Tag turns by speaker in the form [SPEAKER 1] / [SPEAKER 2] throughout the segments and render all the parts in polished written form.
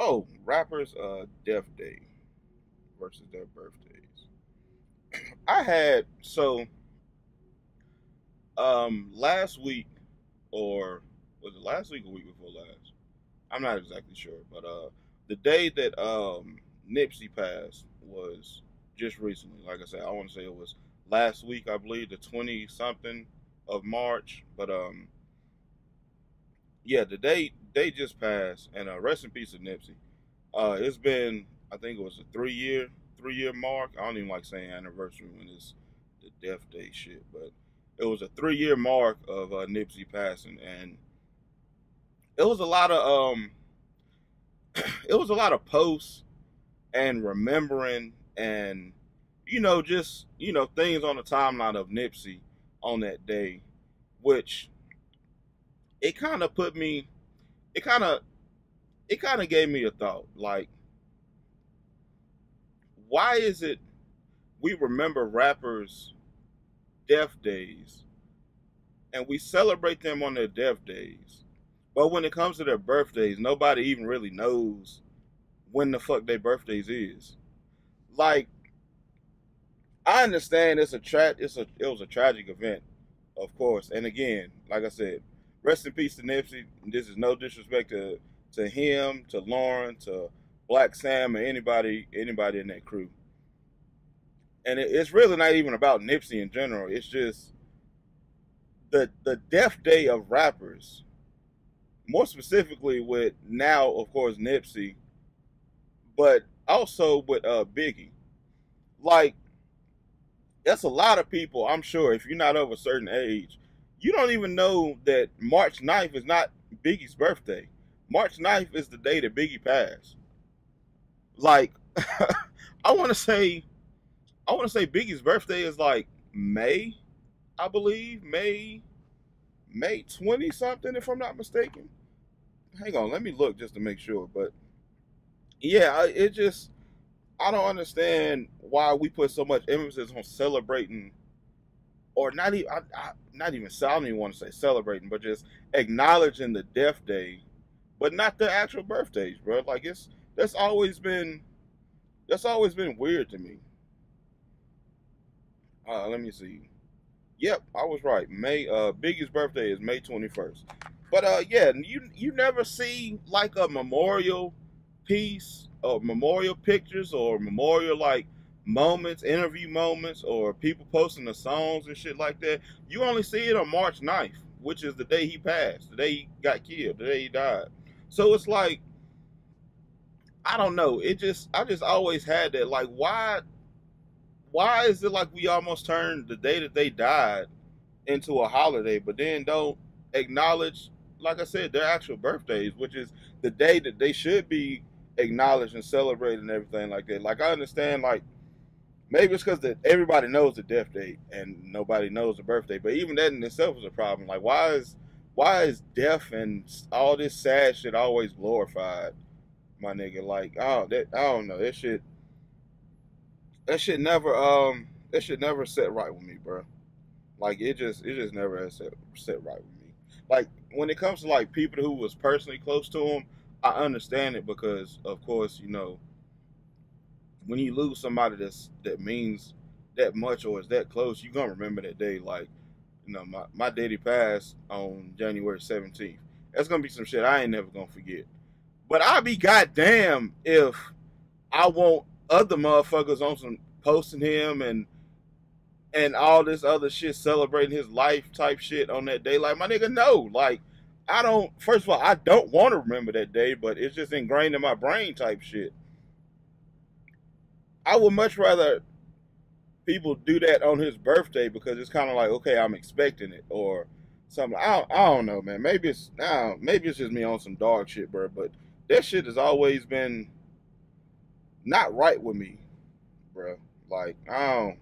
[SPEAKER 1] Oh, rappers death day versus their birthdays. I had last week, or was it last week or week before last? I'm not exactly sure, but the day that Nipsey passed was just recently. Like I said, I want to say it was last week, I believe the 20 something of March, but yeah, the day just passed, and rest in peace to Nipsey. It's been, I think it was a 3 year mark. I don't even like saying anniversary when it's the death day shit, but it was a 3 year mark of Nipsey passing, and it was a lot of it was a lot of posts and remembering, and just things on the timeline of Nipsey on that day, which it kind of put me, it kind of it kind of gave me a thought, like, why is it we remember rappers' death days and we celebrate them on their death days, but when it comes to their birthdays, nobody even really knows when the fuck their birthdays is. Like, I understand it was a tragic event, of course. And again, like I said, rest in peace to Nipsey. This is no disrespect to him, to Lauren, to Black Sam, or anybody in that crew. And it's really not even about Nipsey in general. It's just the death day of rappers, more specifically with now, of course, Nipsey, but also with Biggie. Like, that's a lot of people. I'm sure if you're not of a certain age, you don't even know that March 9th is not Biggie's birthday. March 9th is the day that Biggie passed. Like, I want to say Biggie's birthday is like May, I believe, May 20 something, if I'm not mistaken. Hang on, let me look just to make sure. But yeah, it just, I don't understand why we put so much emphasis on celebrating, or not even, not even, I don't even want to say celebrating, but just acknowledging the death day, but not the actual birthdays, bro. Like, that's always been that's always been weird to me. Let me see. Yep, I was right. Biggie's birthday is May 21st. But yeah, you never see like a memorial piece or memorial pictures or memorial like moments, interview moments, or people posting the songs and shit like that. You only see it on March 9th, which is the day he passed, the day he got killed, the day he died. So it's like, I don't know. I just always had that, like, why is it like we almost turned the day that they died into a holiday, but then don't acknowledge, like I said, their actual birthdays, which is the day that they should be acknowledged and celebrated and everything like that. Like, I understand, like, maybe it's because that everybody knows the death date and nobody knows the birthday, but even that in itself is a problem. Like, why is death and all this sad shit always glorified, my nigga? Like, oh, that, I don't know, that shit never set right with me, bro. Like, it just never has set right with me. Like, when it comes to like people who was personally close to him, I understand it because of course, when you lose somebody that means that much or is that close, you gonna remember that day. Like, my daddy passed on January 17th. That's gonna be some shit I ain't never gonna forget. But I'd be goddamn if I want other motherfuckers on some posting him and all this other shit celebrating his life type shit on that day. Like, my nigga, no. Like, I don't, first of all, I don't want to remember that day, but it's just ingrained in my brain type shit. I would much rather people do that on his birthday because it's kind of like, okay, I'm expecting it or something. I don't know, man. Maybe it's just me on some dog shit, bro. But that shit has always been not right with me, bro. Like, I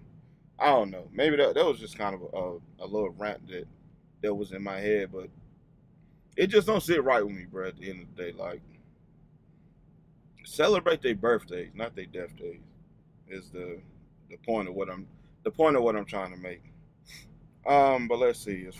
[SPEAKER 1] don't know. Maybe that was just kind of a little rant that was in my head, but it just don't sit right with me, bro. At the end of the day, like, celebrate their birthdays, not their death days. Is the point of what I'm trying to make. But let's see. As